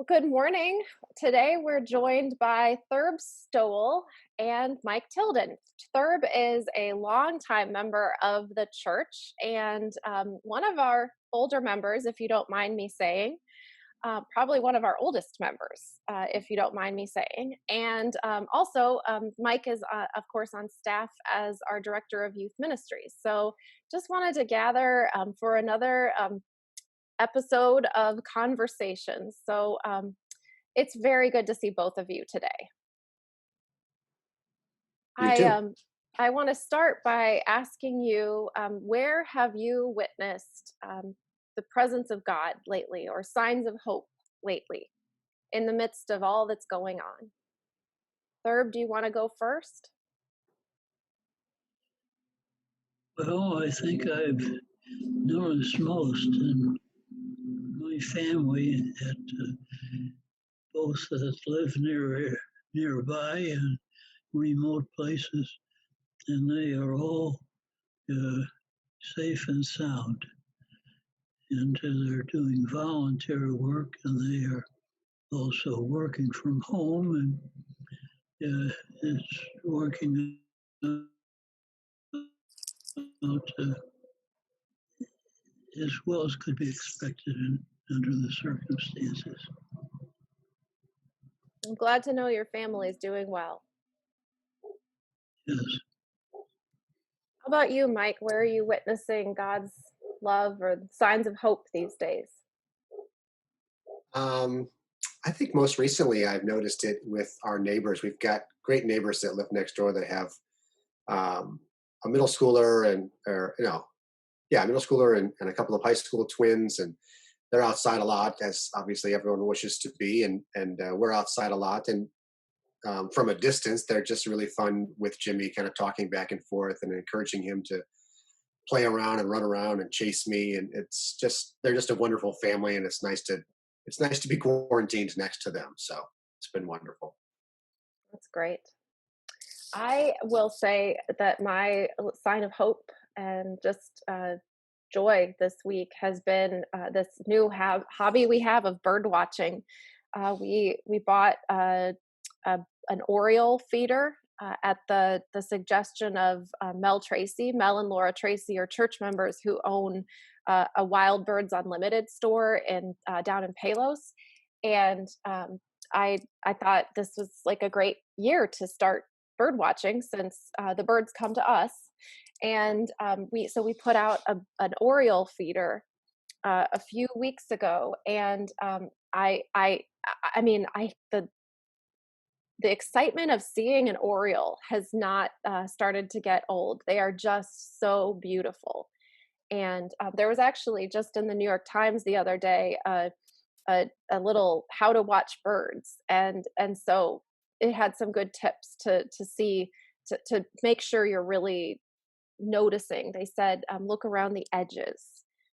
Good morning. Today we're joined by Thurb Stowell and Mike Tilden. Thurb is a longtime member of the church and one of our older members, if you don't mind me saying, probably one of our oldest members, if you don't mind me saying. And also, Mike is, of course, on staff as our director of youth ministries. So just wanted to gather for another episode of Conversations. So it's very good to see both of you today. You I too. um I want to start by asking you, where have you witnessed the presence of God lately, or signs of hope lately, in the midst of all that's going on? Thurb, do you want to go first? Well, I think I've noticed most in my family that both that live nearby and remote places, and they are all uh, safe and sound. And they're doing volunteer work, and they are also working from home, and it's working out as well as could be expected under the circumstances. I'm glad to know your family is doing well. Yes. How about you, Mike? Where are you witnessing God's love or signs of hope these days? Um, I think most recently I've noticed it with our neighbors. We've got great neighbors that live next door that have um, a middle schooler a middle schooler and a couple of high school twins, and they're outside a lot, as obviously everyone wishes to be, and we're outside a lot. And from a distance, they're just really fun with Jimmy, kind of talking back and forth and encouraging him to play around and run around and chase me. And they're just a wonderful family, and it's nice to be quarantined next to them. So it's been wonderful. That's great. I will say that my sign of hope and just joy this week has been this new hobby we have of bird watching. We bought a, an Oriole feeder at the suggestion of Mel and Laura Tracy are church members who own a Wild Birds Unlimited store in down in Palos, and I thought this was like a great year to start bird watching, since the birds come to us. And we put out an Oriole feeder a few weeks ago, and I mean, the excitement of seeing an Oriole has not started to get old. They are just so beautiful. And there was actually just in the New York Times the other day a little how to watch birds, and so it had some good tips to see, to make sure you're really noticing. They said, look around the edges,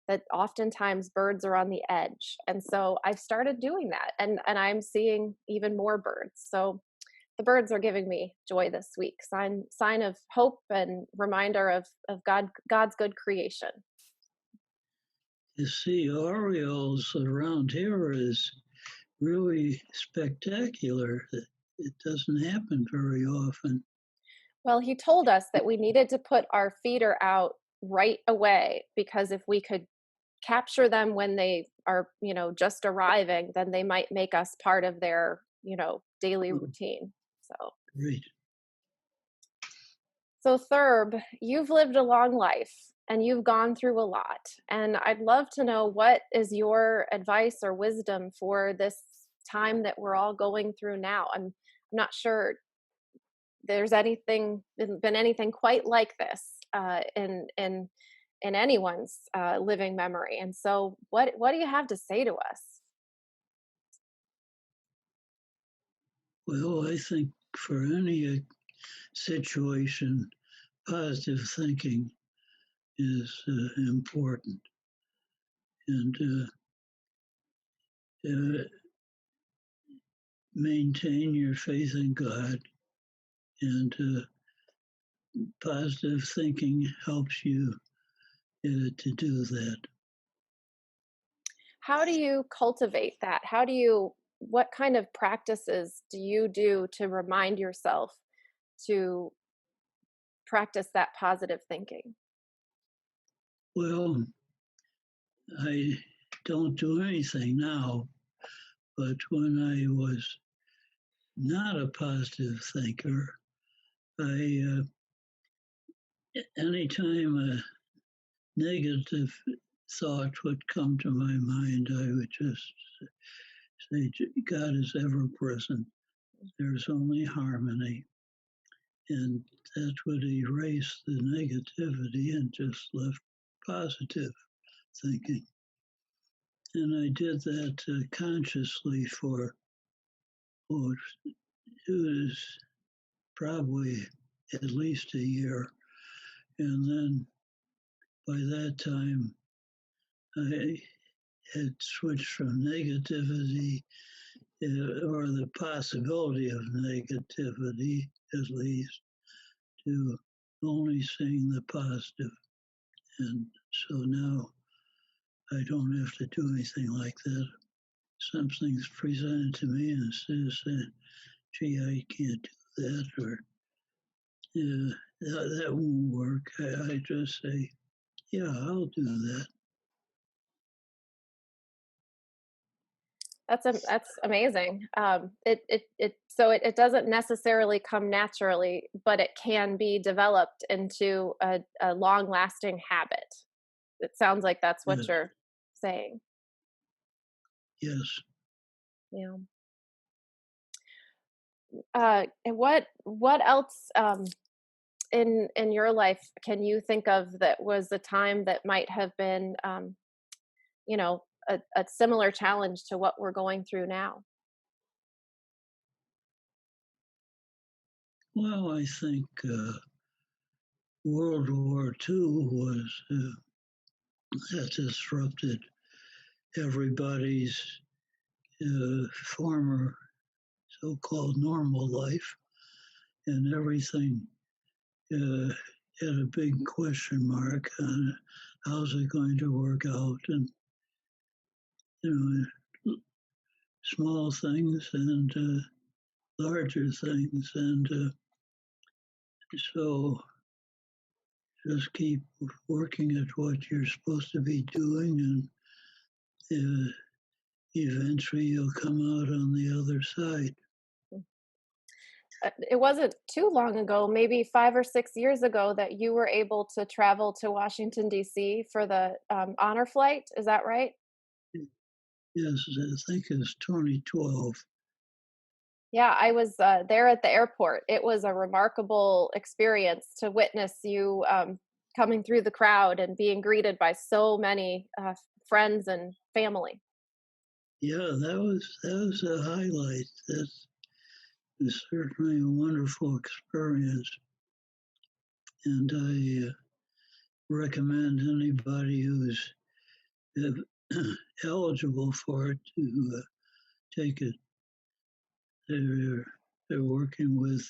that oftentimes birds are on the edge. And so I've started doing that, and I'm seeing even more birds. So the birds are giving me joy this week. Sign of hope and reminder of God's good creation. To see Orioles around here is really spectacular. It doesn't happen very often. Well, he told us that we needed to put our feeder out right away, because if we could capture them when they are, just arriving, then they might make us part of their, daily Oh, routine. So, great. so Thurb, you've lived a long life and you've gone through a lot. And I'd love to know, what is your advice or wisdom for this time that we're all going through now? I'm not sure there's been anything quite like this in anyone's living memory. And so, what do you have to say to us? Well, I think for any situation, positive thinking is important. And uh, maintain your faith in God. And positive thinking helps you to do that. How do you cultivate that? How do you what kind of practices do you do to remind yourself to practice that positive thinking? Well, I don't do anything now, but when I was not a positive thinker, I anytime a negative thought would come to my mind, I would just say, God is ever present. There's only harmony. And that would erase the negativity and just left positive thinking. And I did that consciously for, oh, it was probably at least a year. And then by that time, I had switched from negativity or the possibility of negativity, at least, to only seeing the positive. And so now I don't have to do anything like that. Something's presented to me and instead of saying, gee, I can't do that, or that won't work, I just say, yeah, I'll do that. That's amazing. It doesn't necessarily come naturally, but it can be developed into a long lasting habit. It sounds like that's what Yes, you're saying. yes. Yeah. And what else in your life can you think of that was a time that might have been you know a similar challenge to what we're going through now? Well, I think World War II was that disrupted everybody's former so-called normal life, and everything uh, had a big question mark on how's it going to work out, and small things and larger things, and so just keep working at what you're supposed to be doing, and eventually you'll come out on the other side. It wasn't too long ago, maybe 5 or 6 years ago, that you were able to travel to Washington, D.C. for the honor flight. Is that right? Yes, I think it's 2012. Yeah, I was there at the airport. It was a remarkable experience to witness you coming through the crowd and being greeted by so many friends and family. Yeah, that was a highlight. That was certainly a wonderful experience, and I recommend anybody who's eligible for it to take it. They're they're working with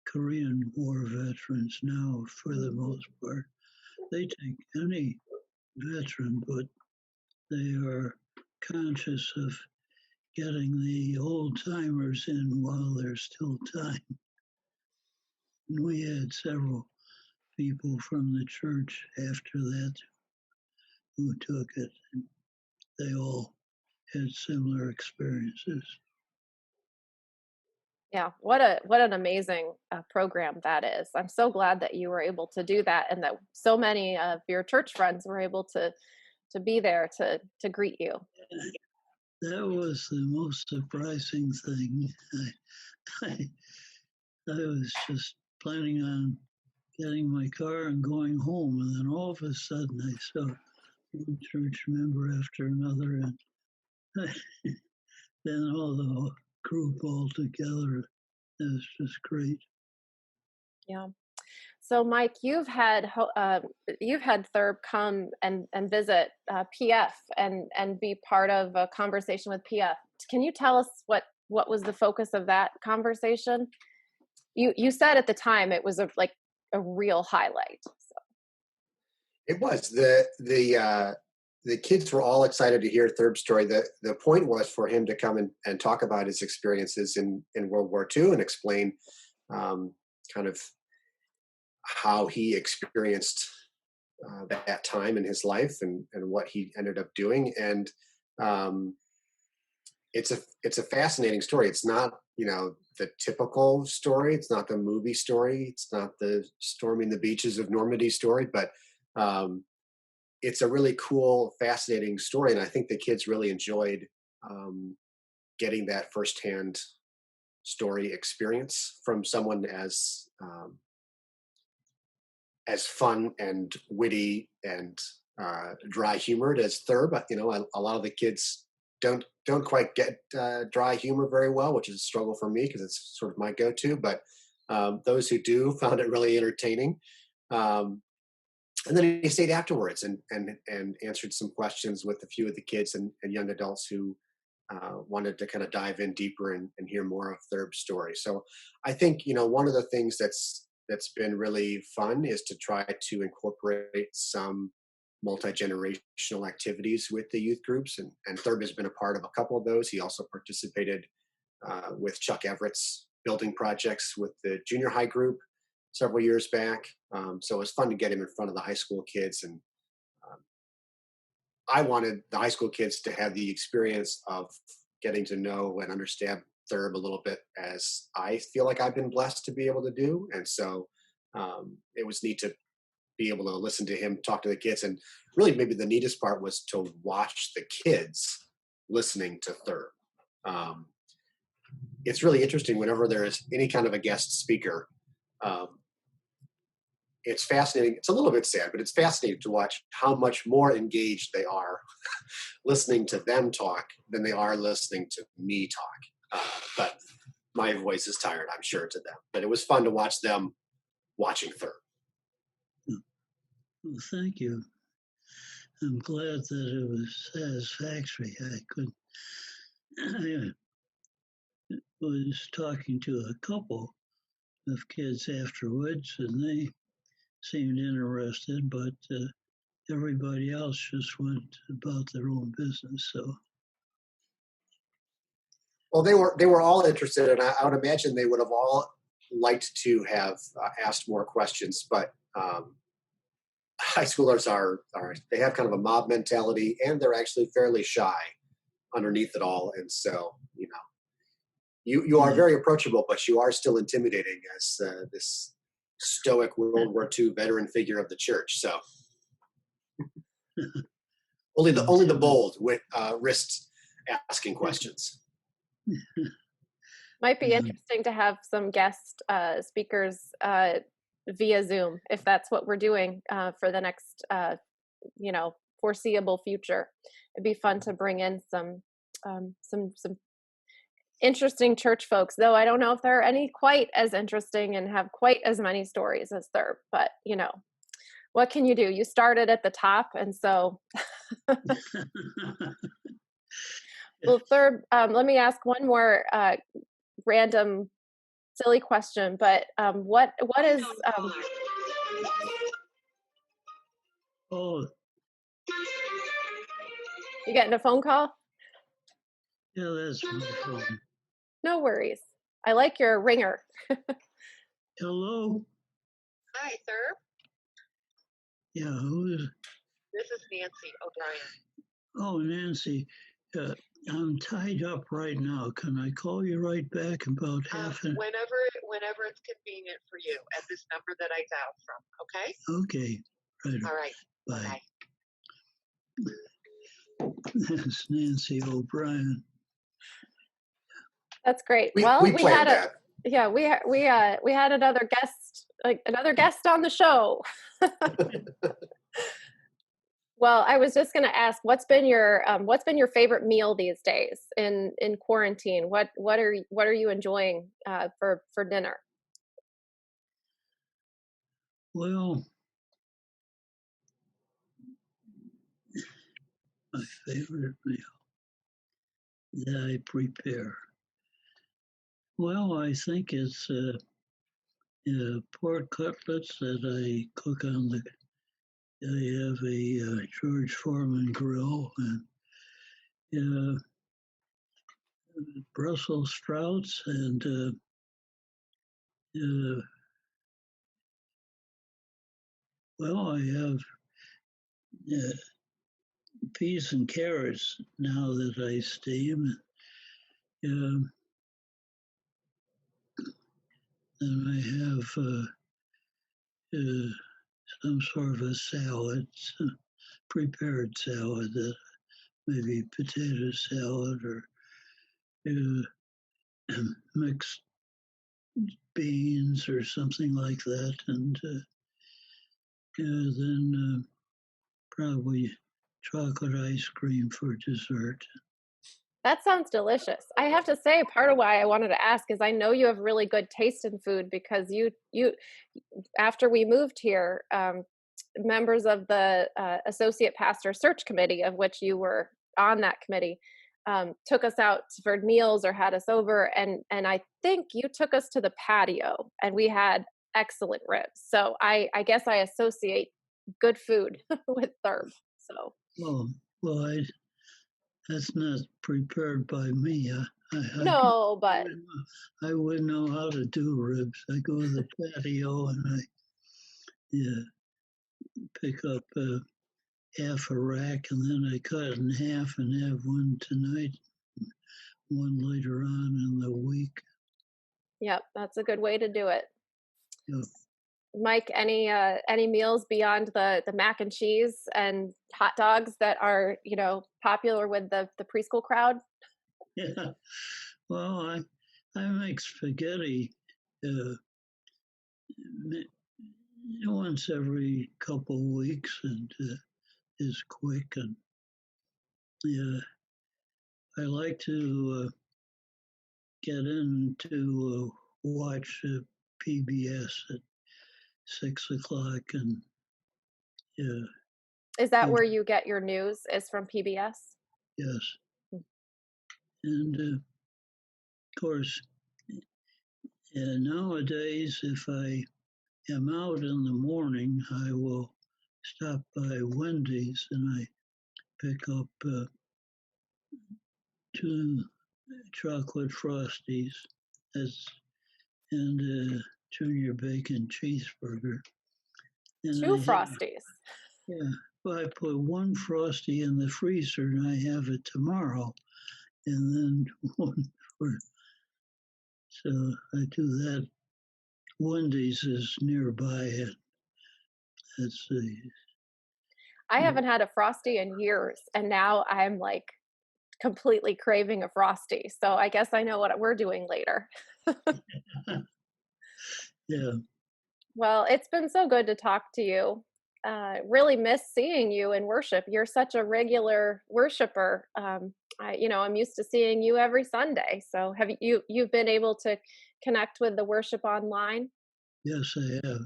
Korean War veterans now for the most part. They take any veteran, but they are conscious of getting the old timers in while there's still time. And we had several people from the church after that who took it, and they all had similar experiences. Yeah, what an amazing program that is. I'm so glad that you were able to do that, and that so many of your church friends were able to be there to greet you. That was the most surprising thing. I, I was just planning on getting my car and going home, and then all of a sudden I saw one church member after another, and then all the group all together. It was just great. Yeah. So, Mike, you've had Thurb come and visit PF and be part of a conversation with PF. Can you tell us what was the focus of that conversation? You said at the time it was like a real highlight. So. It was the the kids were all excited to hear Thurb's story. The point was for him to come and talk about his experiences in World War II and explain kind of how he experienced that time in his life and what he ended up doing. And it's a fascinating story. It's not, the typical story. It's not the movie story. It's not the storming the beaches of Normandy story, but it's a really cool, fascinating story. And I think the kids really enjoyed getting that firsthand story experience from someone as fun and witty and dry humored as Thurb. A lot of the kids don't quite get dry humor very well, which is a struggle for me because it's sort of my go-to. But those who do found it really entertaining. And then he stayed afterwards and answered some questions with a few of the kids and young adults who wanted to kind of dive in deeper and hear more of Thurb's story. So I think, one of the things that's been really fun is to try to incorporate some multi-generational activities with the youth groups. And Thurb has been a part of a couple of those. He also participated with Chuck Everett's building projects with the junior high group several years back. So it was fun to get him in front of the high school kids. And I wanted the high school kids to have the experience of getting to know and understand Thurb a little bit as I feel like I've been blessed to be able to do. And so it was neat to be able to listen to him talk to the kids. And really maybe the neatest part was to watch the kids listening to Thurb. It's really interesting whenever there is any kind of a guest speaker. It's fascinating. It's a little bit sad, but it's fascinating to watch how much more engaged they are listening to them talk than they are listening to me talk. But my voice is tired, I'm sure, to them. But it was fun to watch them watching Thurb. Well, thank you. I'm glad that it was satisfactory. I was talking to a couple of kids afterwards, and they seemed interested, but everybody else just went about their own business. So, well, they were all interested, and I would imagine they would have all liked to have asked more questions. But high schoolers they have kind of a mob mentality, and they're actually fairly shy underneath it all. And so, you are very approachable, but you are still intimidating as this stoic World War II veteran figure of the church. So only the bold risked asking questions. Might be interesting to have some guest speakers via Zoom, if that's what we're doing for the next, foreseeable future. It'd be fun to bring in some interesting church folks, though I don't know if there are any quite as interesting and have quite as many stories as Thurb, but what can you do? You started at the top, and so well, Thurb, let me ask one more random silly question, but what is oh, you getting a phone call? yeah, that's my phone. No worries. I like your ringer. Hello? Hi, Thurb. Yeah, who's? This is Nancy O'Brien. Oh, Nancy, I'm tied up right now. Can I call you right back about half an? Whenever it's convenient for you at this number that I dialed from. Okay. Okay, right. All right. Bye. Bye. That's Nancy O'Brien. That's great. We we planned had we had another guest on the show. Well, I was just going to ask, what's been your favorite meal these days in quarantine? What are you enjoying for dinner? Well, my favorite meal that I prepare. Well, I think it's pork cutlets that I cook on the I have a George Foreman grill and Brussels sprouts and uh, well, I have uh, peas and carrots now that I steam. Um, and I have some sort of a salad, prepared salad, that maybe potato salad or mixed beans or something like that, and then probably chocolate ice cream for dessert. That sounds delicious. I have to say, part of why I wanted to ask is I know you have really good taste in food because you after we moved here, members of the associate pastor search committee, of which you were on that committee, took us out for meals or had us over, and I think you took us to the patio, and we had excellent ribs. So I guess I associate good food with Thurb. So Well, that's not prepared by me. no, but I wouldn't know how to do ribs. I go to the patio and I yeah, pick up half a rack and then I cut it in half and have one tonight, one later on in the week. yep, that's a good way to do it. Yeah. Mike, any meals beyond the mac and cheese and hot dogs that are popular with the preschool crowd? Yeah. Well, I make spaghetti uh, once every couple of weeks and is quick and yeah. I like to get in to watch PBS at 6 o'clock and yeah, Is that you, where you get your news? Is from PBS? yes, Mm. and of course nowadays if I am out in the morning, I will stop by Wendy's and I pick up 2 chocolate Frosties as and a junior bacon cheeseburger, and Two I have Frosties. yeah. Well, I put one Frosty in the freezer and I have it tomorrow, and then one for. So I do that. Wendy's is nearby, and it's I haven't had a Frosty in years, and now I'm like completely craving a Frosty. So I guess I know what we're doing later. yeah. Well, it's been so good to talk to you. Really miss seeing you in worship. You're such a regular worshiper. I'm used to seeing you every Sunday. So have you've been able to connect with the worship online? Yes, I have.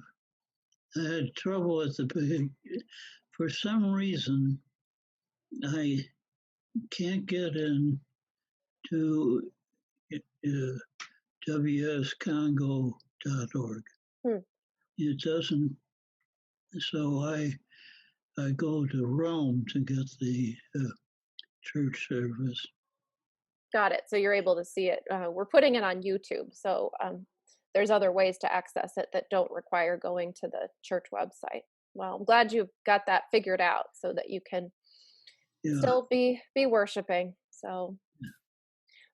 I had trouble at the beginning. For some reason, I can't get in to wscongo.org. Hmm. It doesn't. So I go to Rome to get the church service. Got it. So you're able to see it. We're putting it on YouTube. So there's other ways to access it that don't require going to the church website. Well, I'm glad you got that figured out so that you can Yeah. still be worshiping. So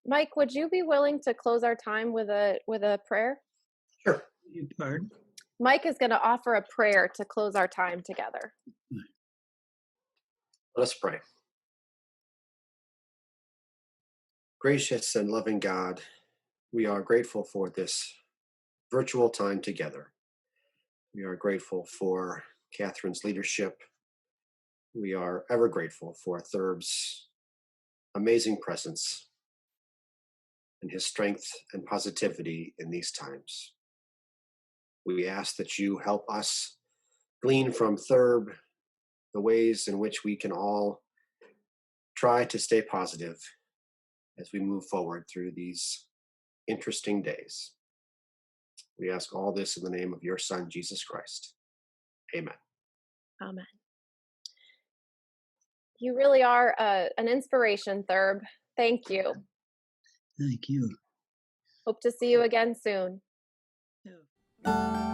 Mike, would you be willing to close our time with a prayer? Sure. You pardon? Mike is going to offer a prayer to close our time together. Let us pray. Gracious and loving God, we are grateful for this virtual time together. We are grateful for Catherine's leadership. We are ever grateful for Thurb's amazing presence and his strength and positivity in these times. We ask that you help us glean from Thurb the ways in which we can all try to stay positive as we move forward through these interesting days. We ask all this in the name of your Son, Jesus Christ. Amen. Amen. You really are an inspiration, Thurb. Thank you. Thank you. Hope to see you again soon. Yeah.